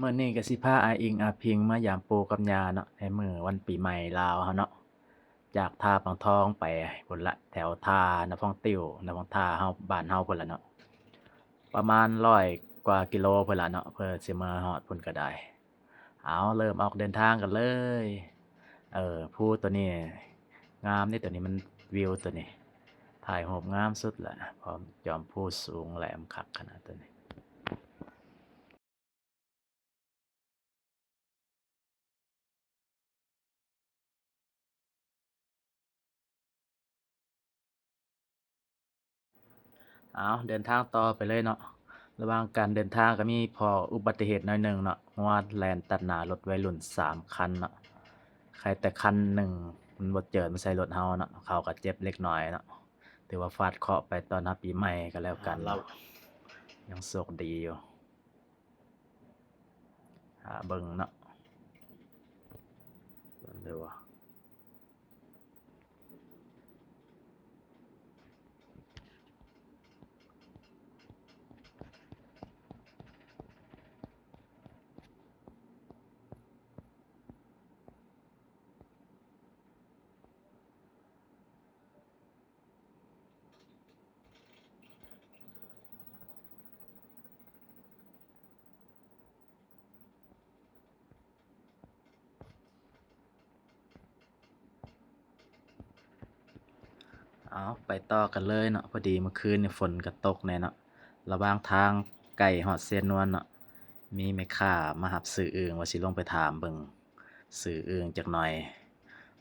มื้อนี้ก็สิพาอาอิงอาพิงมายามปู่กับย่าเนาะในมื้อวันปีใหม่ลาวเฮาเนาะจากท่าปังทองไปพุ่นละแถวท่านำพองติ้วนำพองท่าเฮาบ้านเฮาพุ่นละเนาะประมาณ100กว่ากิโลพุ่นละเนาะเพื่อสิมาฮอดพุ่นก็ได้เอาเริ่มออกเดินทางกันเลยภูตัวนี้งามนี่ตัวนี้มันวิวตัวนี้ถ่ายรูปงามสุดละพร้อมจอมภูสูงแหลมคักขนาดตัวนี้เอาเดินทางต่อไปเลยเนาะระหว่างการเดินทางก็มีพออุบัติเหตุหน่อยหนึ่งเนาะงัวแล่นตัดหน้ารถวัยรุ่น3คันเนาะใครแต่คันหนึ่งมันบ่เจิดมาใส่รถเฮาเนาะเขาก็เจ็บเล็กน้อยเนาะถือว่าฟาดเคราะห์ไปตอนรับปีใหม่ก็แล้วกันเนาะยังโชคดีอยู่เบิ่งเนาะเด้อว่าเอาไปต่อกันเลยเนาะพอดีเมื่อคืนนี่ฝนก็ตกแน่เนาะระหว่างทางใกล้ฮอดเสียนนวลเนาะมีแม่ค้ามารับซื้ออึ่งว่าสิลงไปถามเบิ่งซื้ออึ่งจักหน่อย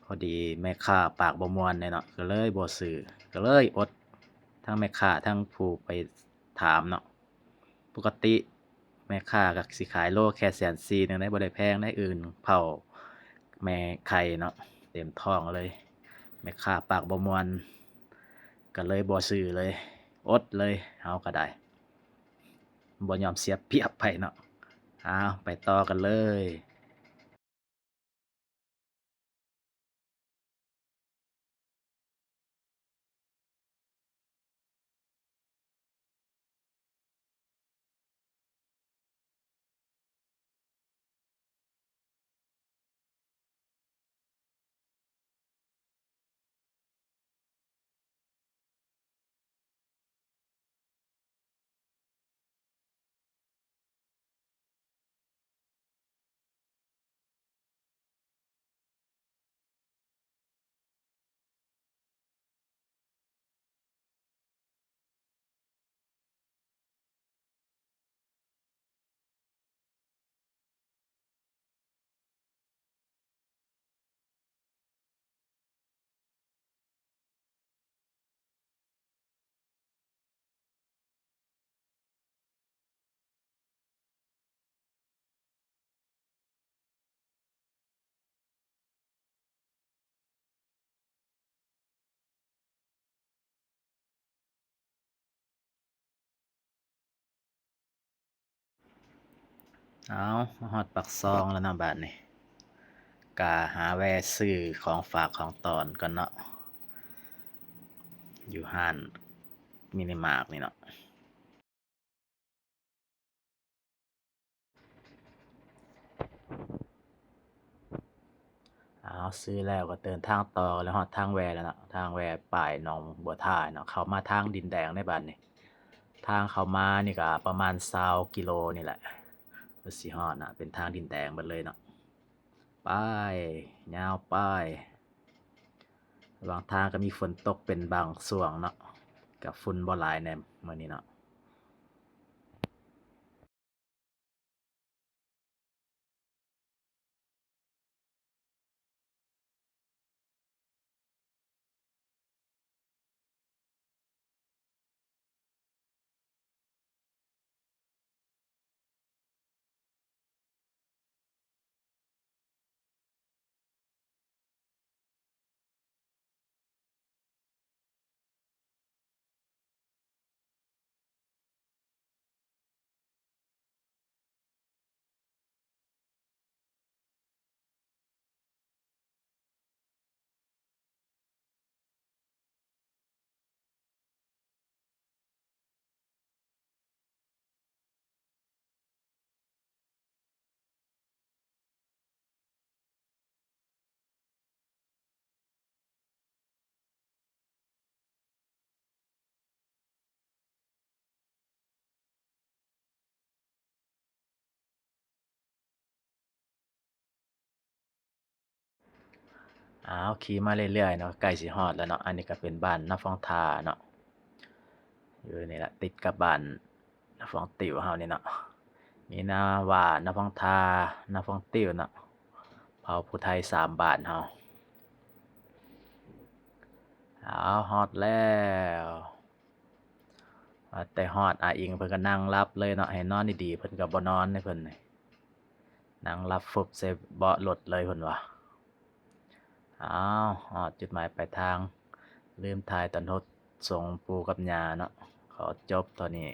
พอดีแม่ค้าปากบ่ม่วนแน่เนาะก็เลยบ่ซื้อก็เลยอดทั้งแม่ค้าทั้งผู้ไปถามเนาะปกติแม่ค้าก็สิขายโลแค่140,000นึงได้บ่ได้แพงได้อึ่งเผาแม่ไข่เนาะเต็มท้องเลยแม่ค้าปากบ่ม่วนก็เลยบ่ซื้อเลยอดเลยเฮาก็ได้บ่ยอมเสียเปรียบไผเนาะเอาไปต่อกันเลยเอามาฮอดปากซองแล้วเนาะบัดนี้ก็หาแวะซื้อของฝากของตอนก่อนเนาะอยู่ห้านมินิมาร์ทนี่เนาะเอาซื้อแล้วก็เดินทางต่อแล้วฮอดทางแวแล้วเนาะทางแวป้ายหนองบัวท่าเนาะเข้ามาทางดินแดงได้บัดนี้ทางเข้ามานี่ก็ประมาณ20กิโลนี่แหละเพื่อสิฮอดน่ะเป็นทางดินแดงเบิดเลยเนาะไปยาวไประหว่างทางก็มีฝนตกเป็นบางช่วงเนาะก็ฝุ่นบ่หลายแหน่มื้อนี้เนาะ ขี่มาเรื่อยๆเนาะใกล้สิฮอดแล้วเนาะอันนี้ก็เป็นบ้านนาฟองทาเนาะอยู่นี่แหละติดกับบ้านนาฟองติ๋วเฮานี่เนาะมีนาว่านาฟองทานาฟองติ๋วเนาะเผ่าผู้ไทย3บ้านเฮาฮอดแล้วว่าแต่ฮอดอาอิงเพิ่นก็นั่งหลับเลยเนาะให้นอนดีๆเพิ่นก็บ่นอนเด้เพิ่นนี่นั่งหลับฟุบใส่เบาะรถเลยเพิ่นว่าฮอดจุดหมายปลายทางลืมถ่ายตอนรถส่งปู่กับย่าเนาะขอจบเท่านี้